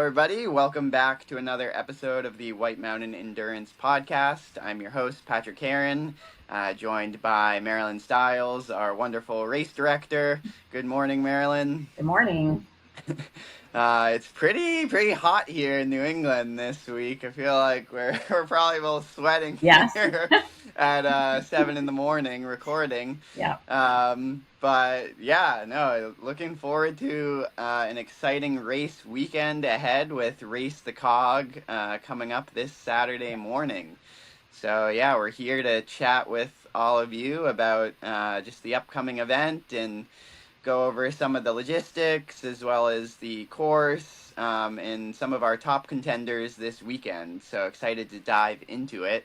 everybody. Welcome back to another episode of the White Mountain Endurance Podcast. I'm your host, Patrick Caron, joined by Marylyn Styles, our wonderful race director. Good morning, Marylyn. Good morning. It's pretty hot here in New England this week. I feel like we're probably both sweating Yes. here at 7 a.m. recording. Yeah. But yeah, no, looking forward to an exciting race weekend ahead with Race the Cog coming up this Saturday morning. So yeah, we're here to chat with all of you about just the upcoming event and go over some of the logistics as well as the course and some of our top contenders this weekend. So excited to dive into it.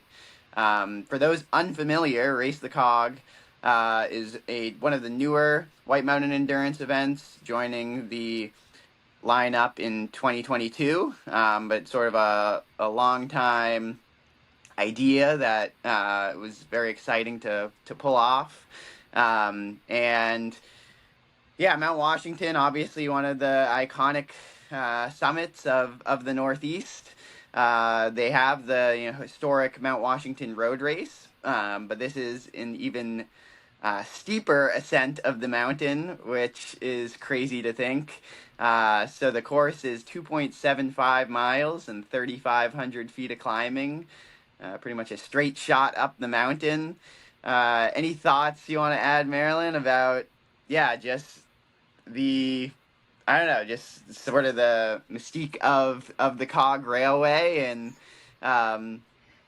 For those unfamiliar, Race the Cog is one of the newer White Mountain Endurance events, joining the lineup in 2022, but sort of a long time idea that was very exciting to pull off. And yeah, Mount Washington, obviously one of the iconic summits of the Northeast. They have the historic Mount Washington road race, but this is an even steeper ascent of the mountain, which is crazy to think. So the course is 2.75 miles and 3,500 feet of climbing, pretty much a straight shot up the mountain. Any thoughts you want to add, Marylyn, about, just just sort of the mystique of the Cog Railway, and I'm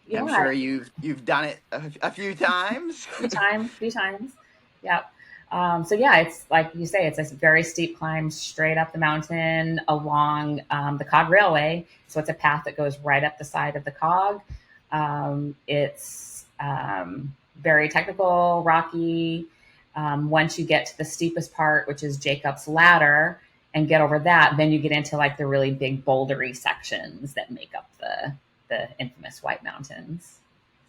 sure you've done it a few times. few times. Yeah. It's like you say, it's a very steep climb straight up the mountain along the Cog Railway. So it's a path that goes right up the side of the Cog. It's very technical, rocky. Once you get to the steepest part, which is Jacob's Ladder, and get over that, then you get into like the really big bouldery sections that make up the infamous White Mountains.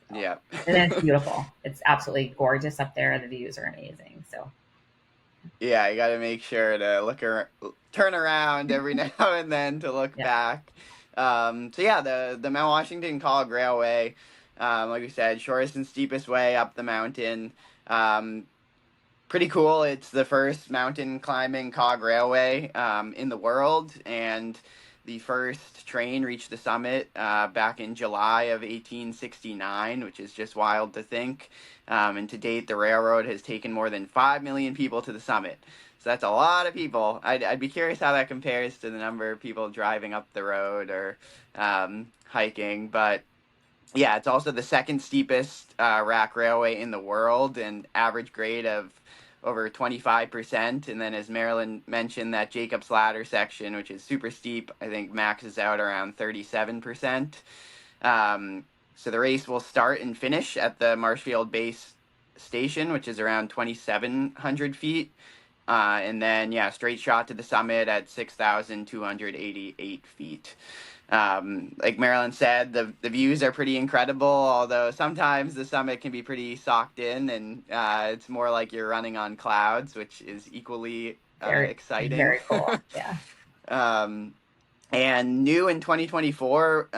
So, yeah. And it's beautiful. It's absolutely gorgeous up there. The views are amazing. So yeah, you got to make sure to turn around every now and then to look back. The Mount Washington Cog Railway, like we said, shortest and steepest way up the mountain. Pretty cool. It's the first mountain climbing Cog Railway in the world, and the first train reached the summit back in July of 1869, which is just wild to think. And to date, the railroad has taken more than 5 million people to the summit. So that's a lot of people. I'd be curious how that compares to the number of people driving up the road or hiking. But yeah, it's also the second steepest rack railway in the world, and average grade of over 25%. And then, as Marylyn mentioned, that Jacob's Ladder section, which is super steep, I think maxes out around 37%. So the race will start and finish at the Marshfield Base Station, which is around 2,700 feet. And then, straight shot to the summit at 6,288 feet. Like Marylyn said, the views are pretty incredible, although sometimes the summit can be pretty socked in, and it's more like you're running on clouds, which is equally exciting. Very cool, yeah. And new in 2024,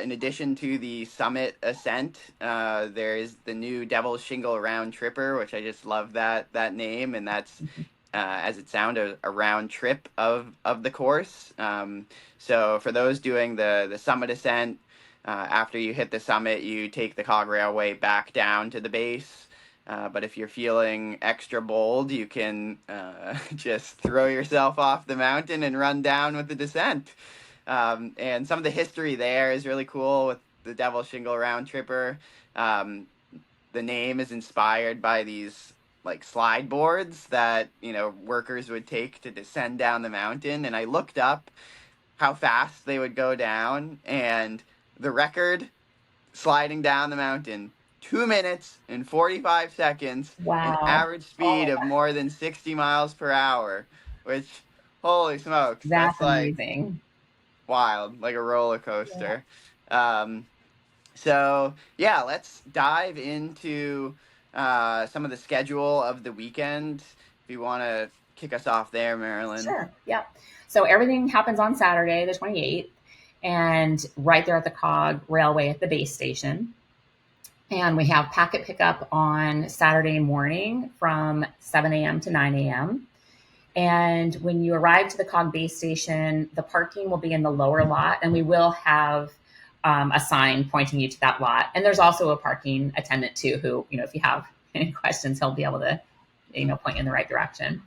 in addition to the summit ascent, there is the new Devil's Shingle Round Tripper, which I just love that name, and that's as it sounds, a round trip of the course. So for those doing the summit ascent, after you hit the summit, you take the Cog Railway back down to the base. But if you're feeling extra bold, you can just throw yourself off the mountain and run down with the descent. And some of the history there is really cool with the Devil's Shingle Round Tripper. The name is inspired by these like slide boards that workers would take to descend down the mountain, and I looked up how fast they would go down, and the record sliding down the mountain, 2 minutes and 45 seconds. Wow. An average speed of more than 60 miles per hour, which, holy smokes, that's amazing. Wild, like a roller coaster. Let's dive into some of the schedule of the weekend. If you want to kick us off there, Marylyn. Sure. Yeah. So everything happens on Saturday, the 28th. and right there at the Cog Railway at the base station. And we have packet pickup on Saturday morning from 7 a.m. to 9 a.m. And when you arrive to the Cog base station, the parking will be in the lower lot, and we will have a sign pointing you to that lot. And there's also a parking attendant too, who, if you have any questions, he'll be able to, point you in the right direction.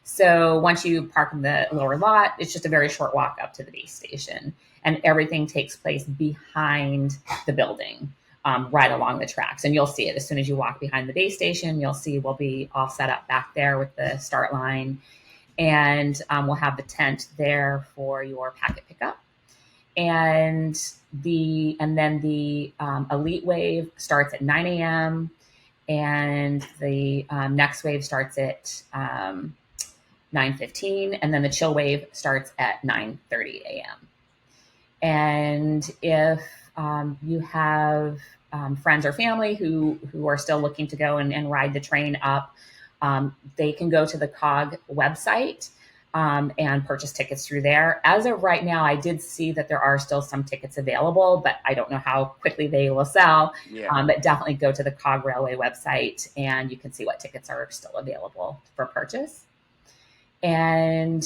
So once you park in the lower lot, it's just a very short walk up to the base station, and everything takes place behind the building, right along the tracks. And you'll see it as soon as you walk behind the base station. You'll see we'll be all set up back there with the start line, and we'll have the tent there for your packet pickup. And then the elite wave starts at 9 a.m. and the next wave starts at 9:15, and then the chill wave starts at 9:30 a.m. And if you have friends or family who are still looking to go and ride the train up, they can go to the COG website and purchase tickets through there. As of right now, I did see that there are still some tickets available, but I don't know how quickly they will sell. Yeah. But definitely go to the COG Railway website and you can see what tickets are still available for purchase. And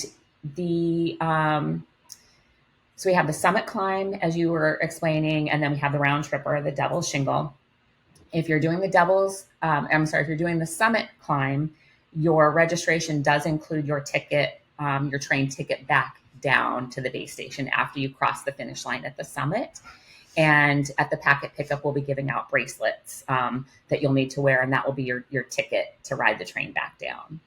so we have the summit climb, as you were explaining, and then we have the round trip or the Devil's Shingle. If you're doing if you're doing the summit climb, your registration does include your ticket, your train ticket back down to the base station after you cross the finish line at the summit. And at the packet pickup, we'll be giving out bracelets that you'll need to wear, and that will be your ticket to ride the train back down.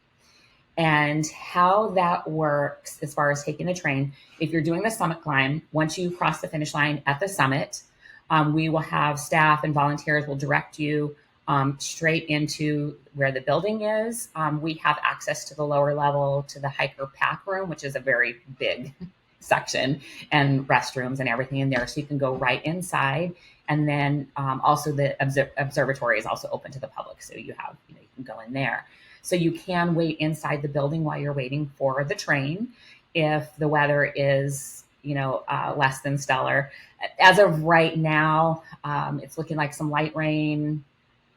And how that works as far as taking the train, if you're doing the summit climb, once you cross the finish line at the summit, we will have staff and volunteers will direct you straight into where the building is. We have access to the lower level, to the hiker pack room, which is a very big section, and restrooms and everything in there. So you can go right inside. And then also the observatory is also open to the public. So you can go in there. So you can wait inside the building while you're waiting for the train if the weather is, less than stellar. As of right now, it's looking like some light rain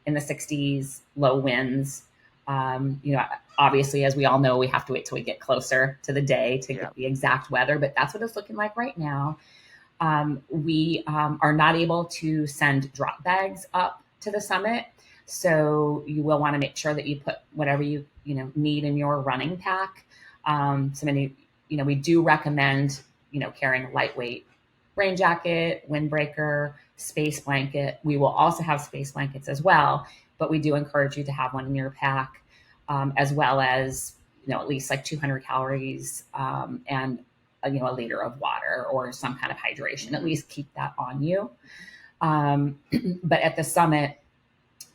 in the 60s, low winds. Obviously, as we all know, we have to wait till we get closer to the day to get the exact weather, but that's what it's looking like right now. We are not able to send drop bags up to the summit. So you will want to make sure that you put whatever you need in your running pack. We do recommend, carrying a lightweight rain jacket, windbreaker, space blanket. We will also have space blankets as well, but we do encourage you to have one in your pack, as well as, at least like 200 calories and, a liter of water or some kind of hydration. At least keep that on you. But at the summit,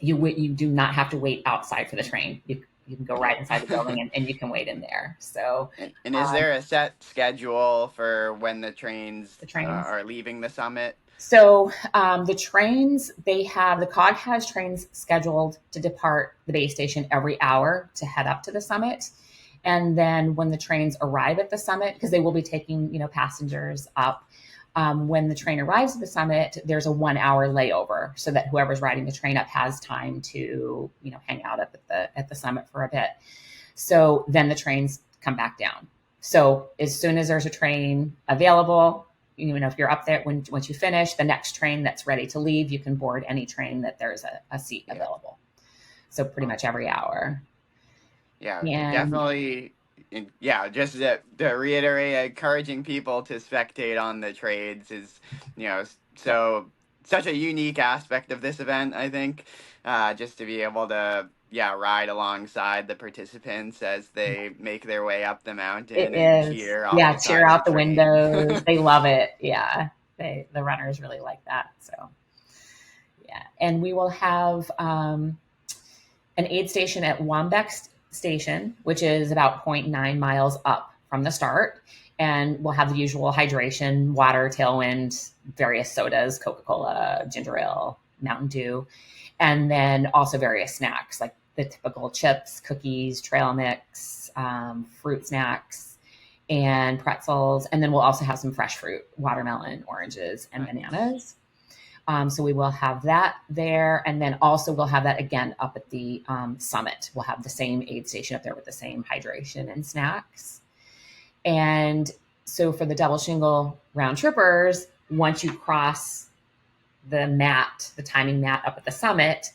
you do not have to wait outside for the train. You can go right inside the building and you can wait in there. So, and is there a set schedule for when the trains are leaving the summit? So the trains, the COG has trains scheduled to depart the base station every hour to head up to the summit. And then when the trains arrive at the summit, because they will be taking, passengers up, when the train arrives at the summit, there's a 1 hour layover so that whoever's riding the train up has time to, hang out up at the summit for a bit. So then the trains come back down. So as soon as there's a train available, if you're up there, once you finish, the next train that's ready to leave, you can board any train that there's a seat available. So pretty much every hour. Yeah, definitely. Yeah, just to reiterate, encouraging people to spectate on the trades is, such a unique aspect of this event, I think, just to be able to, ride alongside the participants as they make their way up the mountain cheer out the windows. They love it. Yeah, the runners really like that. So, and we will have an aid station at Wambeck Station, which is about 0.9 miles up from the start. And we'll have the usual hydration, water, Tailwind, various sodas, Coca-Cola, ginger ale, Mountain Dew, and then also various snacks like the typical chips, cookies, trail mix, fruit snacks. and pretzels. And then we'll also have some fresh fruit, watermelon, oranges, and Nice. bananas. So we will have that there. And then also we'll have that again up at the summit. We'll have the same aid station up there with the same hydration and snacks. And so for the double shingle round trippers, once you cross the mat, the timing mat up at the summit,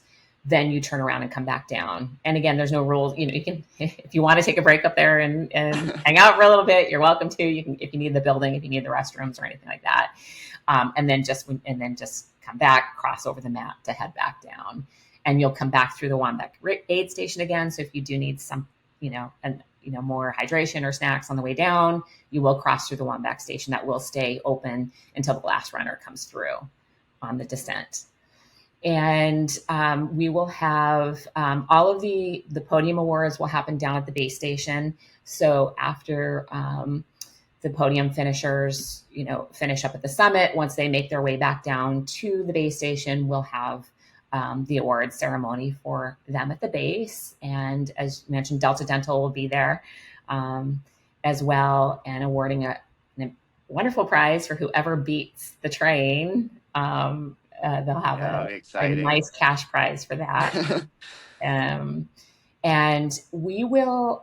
then you turn around and come back down. And again, there's no rules. You can, if you want to take a break up there and hang out for a little bit, you're welcome to. You can, if you need the building, if you need the restrooms or anything like that, and then just come back, cross over the mat to head back down, and you'll come back through the Wamback aid station again. So if you do need some, more hydration or snacks on the way down, you will cross through the Wamback station. That will stay open until the last runner comes through on the descent. And we will have all of the podium awards will happen down at the base station. So after the podium finishers, finish up at the summit, once they make their way back down to the base station, we'll have the awards ceremony for them at the base. And as mentioned, Delta Dental will be there as well, and awarding a wonderful prize for whoever beats the train. They'll have a nice cash prize for that. And we will,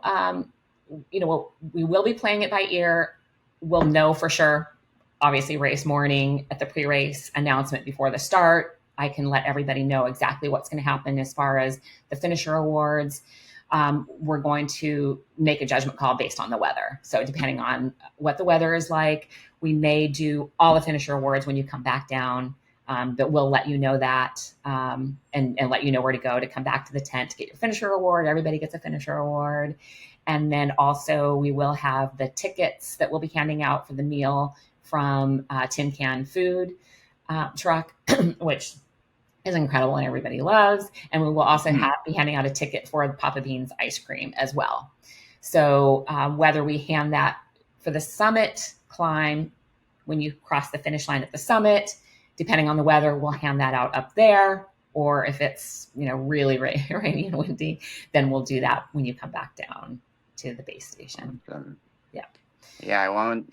we will be playing it by ear. We'll know for sure, obviously, race morning at the pre-race announcement before the start. I can let everybody know exactly what's going to happen as far as the finisher awards. We're going to make a judgment call based on the weather. So depending on what the weather is like, we may do all the finisher awards when you come back down. But we'll let you know that and let you know where to go to come back to the tent to get your finisher award. Everybody gets a finisher award. And then also we will have the tickets that we'll be handing out for the meal from Tin Can Food truck, which is incredible and everybody loves. And we will also be handing out a ticket for the Papa Beans ice cream as well. So whether we hand that for the summit climb, when you cross the finish line at the summit, depending on the weather, we'll hand that out up there. Or if it's really rainy and windy, then we'll do that when you come back down to the base station. Awesome. Yeah. Yeah, I won't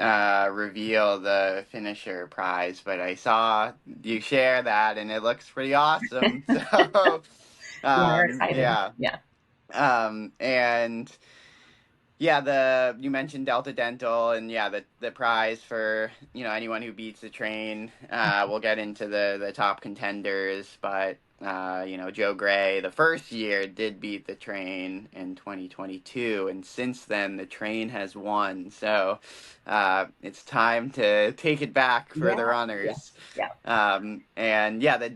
reveal the finisher prize, but I saw you share that, and it looks pretty awesome. So, we're excited. Yeah. And yeah, you mentioned Delta Dental, and yeah, the prize for anyone who beats the train. We'll get into the top contenders, but Joe Gray the first year did beat the train in 2022, and since then the train has won. So it's time to take it back for the runners. Yeah. And yeah,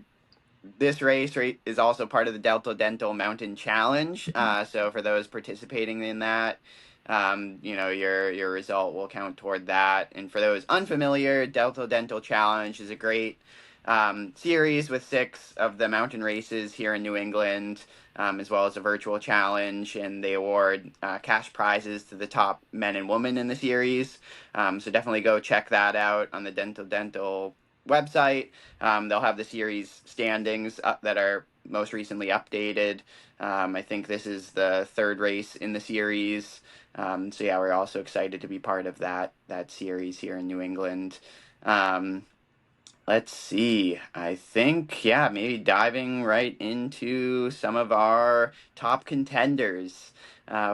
this race is also part of the Delta Dental Mountain Challenge. So for those participating in that, your result will count toward that. And for those unfamiliar, Delta Dental Challenge is a great series with 6 of the mountain races here in New England, as well as a virtual challenge, and they award cash prizes to the top men and women in the series. So definitely go check that out on the Dental website. They'll have the series standings that are most recently updated. I think this is the 3rd race in the series. So yeah, we're also excited to be part of that series here in New England. Let's see. I think, maybe diving right into some of our top contenders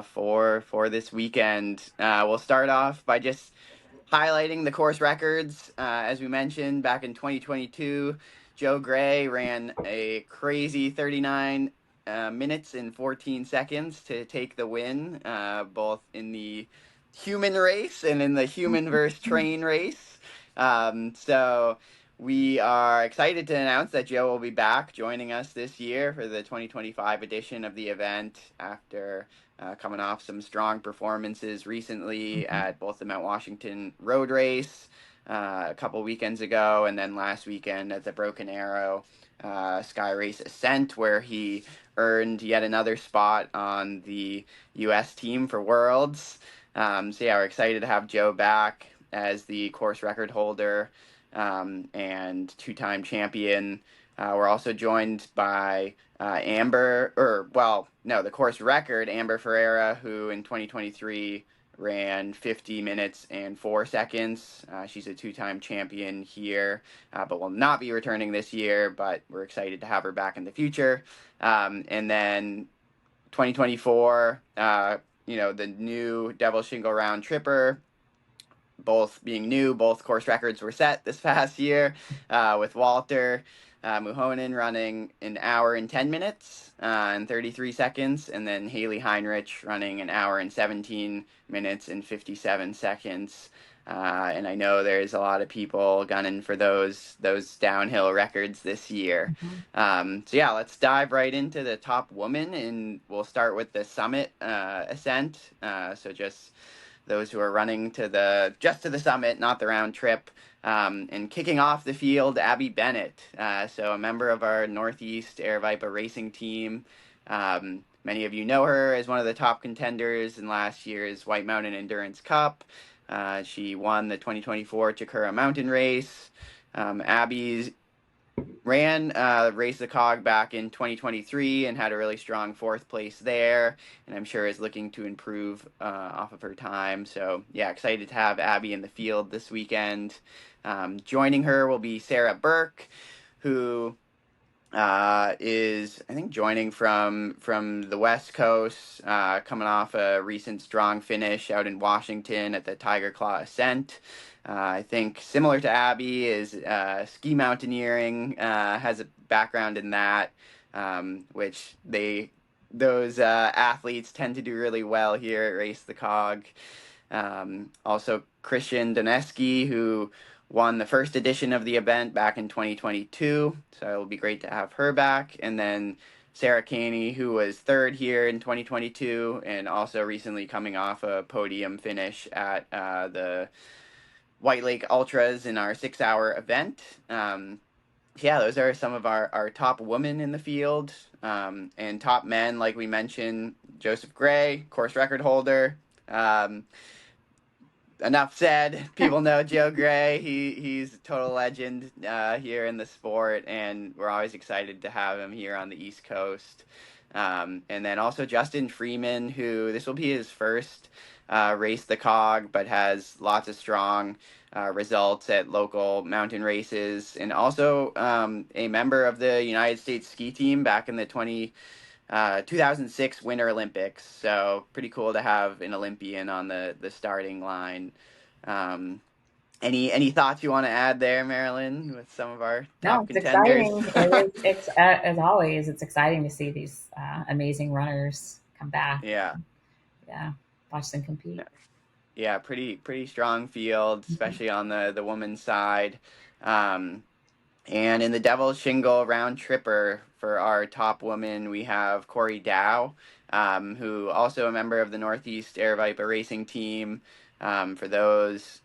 for this weekend. We'll start off by just highlighting the course records. As we mentioned, back in 2022, Joe Gray ran a crazy 39 minutes and 14 seconds to take the win, both in the human race and in the human versus train race. So we are excited to announce that Joe will be back joining us this year for the 2025 edition of the event after coming off some strong performances recently at both the Mount Washington Road Race a couple weekends ago, and then last weekend at the Broken Arrow Sky Race Ascent, where he earned yet another spot on the U.S. team for Worlds. So yeah, we're excited to have Joe back as the course record holder and 2-time champion. We're also joined by the course record, Amber Ferreira, who in 2023 ran 50 minutes and 4 seconds. She's a two-time champion here, but will not be returning this year, but we're excited to have her back in the future. And then 2024, the new Devil Shingle Round Tripper, both being new, both course records were set this past year, with Walter Muhonen running an hour and 10 minutes and 33 seconds, and then Haley Heinrich running an hour and 17 minutes and 57 seconds. And I know there's a lot of people gunning for those downhill records this year. So yeah, let's dive right into the top woman, and we'll start with the summit ascent. So just those who are running to the summit, not the round trip. And kicking off the field, Abby Bennett, so a member of our Northeast Aravaipa racing team. Many of you know her as one of the top contenders in last year's White Mountain Endurance Cup. She won the 2024 Chikura Mountain Race. Abby's ran Race the Cog back in 2023 and had a really strong fourth place there, and I'm sure is looking to improve off of her time. So yeah, excited to have Abby in the field this weekend. Joining her will be Sarah Burke, who is, I think, joining from the West Coast, coming off a recent strong finish out in Washington at the Tiger Claw Ascent. I think similar to Abby is ski mountaineering, has a background in that, which those athletes tend to do really well here at Race the Cog. Also Christian Doneski, who won the first edition of the event back in 2022, so it'll be great to have her back. And then Sarah Caney, who was third here in 2022 and also recently coming off a podium finish at the White Lake Ultras in our 6-hour event. Yeah, those are some of our top women in the field. And top men, like we mentioned, Joseph Gray, course record holder. Enough said. People know Joe Gray. He's a total legend here in the sport, and we're always excited to have him here on the East Coast. And then also Justin Freeman, who this will be his first Race the Cog, but has lots of strong results at local mountain races, and also a member of the United States ski team back in the 2006 Winter Olympics. So pretty cool to have an Olympian on the starting line. Any thoughts you want to add there, Marylyn, with some of our top contenders? Exciting. It's as always, it's exciting to see these amazing runners come back. Yeah. Yeah. Watch them compete. Yeah, pretty strong field, especially on the women's side. And in the Devil Shingle Round Tripper, for our top woman, we have Corey Dow, who also a member of the Northeast Aravaipa racing team. For those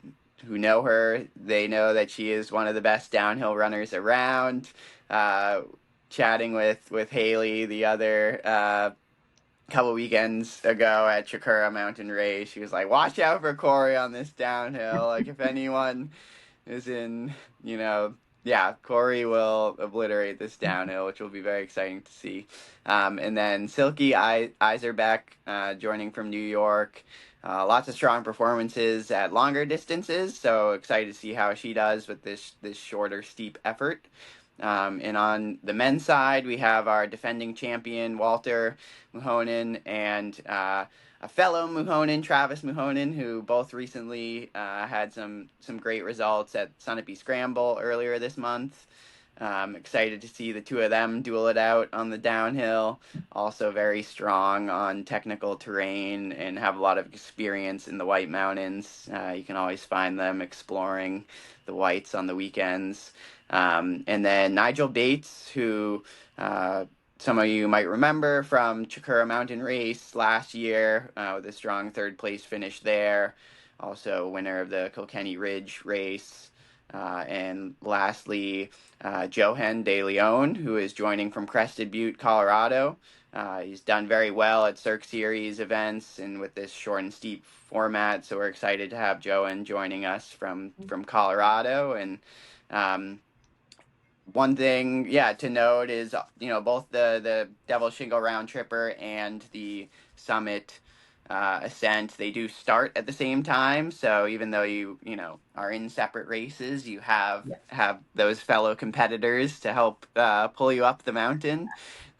who know her, they know that she is one of the best downhill runners around. Chatting with Haley the other couple weekends ago at Chikura Mountain Race, she was like, watch out for Corey on this downhill. Like, if anyone is in, Corey will obliterate this downhill, which will be very exciting to see. And then Silky Iserbeck, joining from New York. Lots of strong performances at longer distances, so excited to see how she does with this shorter, steep effort. And on the men's side, we have our defending champion, Walter Muhonen, and a fellow Muhonen, Travis Muhonen, who both recently had some great results at Sunapee Scramble earlier this month. Excited to see the two of them duel it out on the downhill. Also very strong on technical terrain and have a lot of experience in the White Mountains. You can always find them exploring the Whites on the weekends. And then Nigel Bates, who some of you might remember from Chikura Mountain Race last year with a strong third place finish there. Also winner of the Kilkenny Ridge race. And lastly, Johan De Leon, who is joining from Crested Butte, Colorado. He's done very well at Cirque Series events and with this short and steep format, so we're excited to have Johan joining us from Colorado. And one thing, to note is, both the Devil Shingle Round Tripper and the Summit ascent, they do start at the same time. So even though you are in separate races, you Yeah. have those fellow competitors to help pull you up the mountain.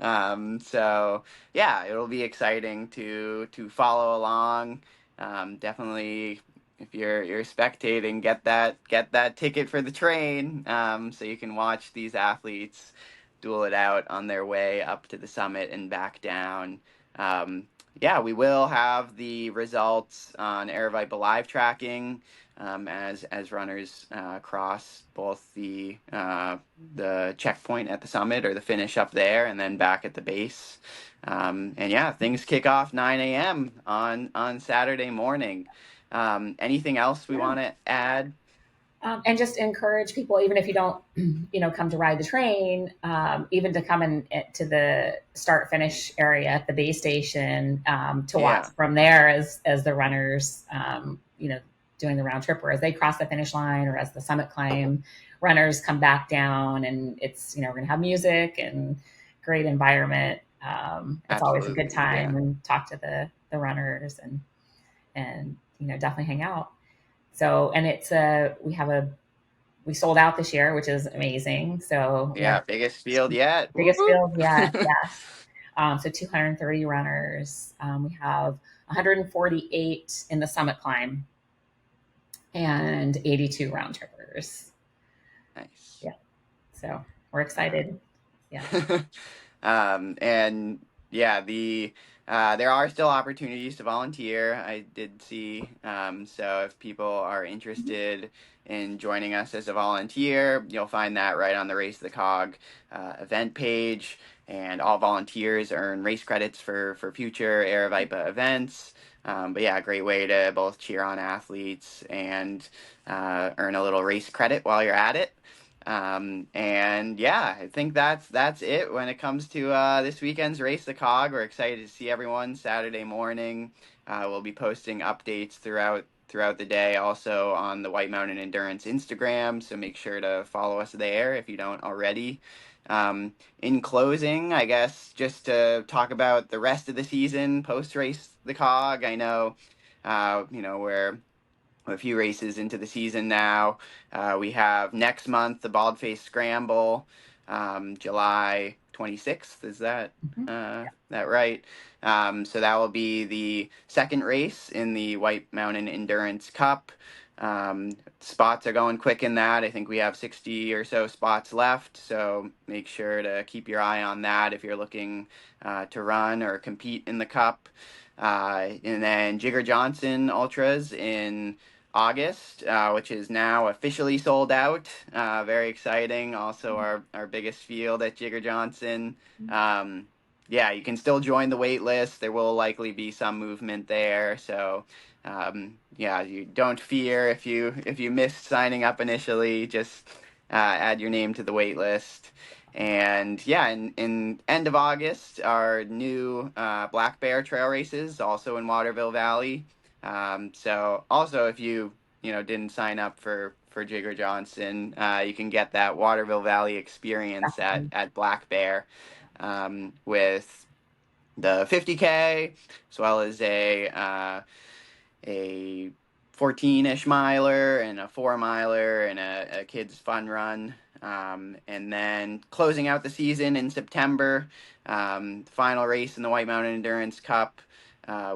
So yeah, it'll be exciting to follow along. Definitely, if you're spectating, get that ticket for the train, so you can watch these athletes duel it out on their way up to the summit and back down. Um, yeah, we will have the results on Aravaipa live tracking, as runners cross both the checkpoint at the summit or the finish up there, and then back at the base. And yeah, things kick off 9 a.m. on Saturday morning. Anything else we Yeah. want to add? And just encourage people, even if you don't, come to ride the train, even to come in to the start finish area at the base station, to watch Yeah, from there as the runners, doing the round trip, or as they cross the finish line, or as the summit climb, runners come back down, and it's we're gonna have music and great environment. It's always a good absolutely. Yeah. time, and talk to the runners, and definitely hang out. So, and we sold out this year, which is amazing. So we Yeah, have biggest field yet. Whoop, biggest whoop. field yet. Yes. So 230 runners. We have 148 in the summit climb and 82 round trippers. Nice. Yeah. So we're Uh, excited. Yeah. and yeah, there are still opportunities to volunteer. I did see. So if people are interested in joining us as a volunteer, you'll find that right on the Race the Cog event page. And all volunteers earn race credits for future Aravaipa events. But yeah, a great way to both cheer on athletes and earn a little race credit while you're at it. And yeah, I think that's it when it comes to this weekend's Race the Cog. We're excited to see everyone Saturday morning. We'll be posting updates throughout the day, also on the White Mountain Endurance Instagram. So make sure to follow us there if you don't already. In closing, I guess just to talk about the rest of the season post Race the Cog. I know, we're a few races into the season now. We have next month the Baldface Scramble, July 26th. Is Mhm. that right? So that will be the second race in the White Mountain Endurance Cup. Spots are going quick in that. I think we have 60 or so spots left. So make sure to keep your eye on that if you're looking to run or compete in the cup. And then Jigger Johnson Ultras in August, which is now officially sold out. Very exciting. Also, our biggest field at Jigger Johnson. Yeah, you can still join the wait list. There will likely be some movement there. So, yeah, you don't fear if you missed signing up initially. Just add your name to the wait list. And yeah, in end of August, our new Black Bear Trail races, also in Waterville Valley. So also, if you didn't sign up for Jigger Johnson, you can get that Waterville Valley experience at Black Bear, with the 50K, as well as a 14-ish miler and a 4 miler and a kids fun run. And then closing out the season in September, final race in the White Mountain Endurance Cup,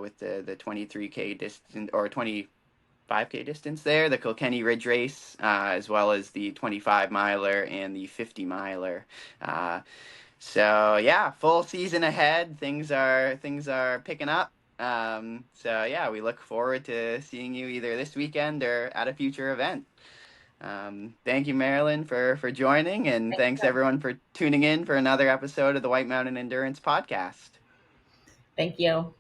with the 23K distance or 25K distance there, the Kilkenny Ridge Race, as well as the 25 miler and the 50 miler. So yeah, full season ahead. Things are picking up. So yeah, we look forward to seeing you either this weekend or at a future event. Thank you, Marilyn, for joining, and Thank thanks you. everyone for tuning in for another episode of the White Mountain Endurance Podcast. Thank you.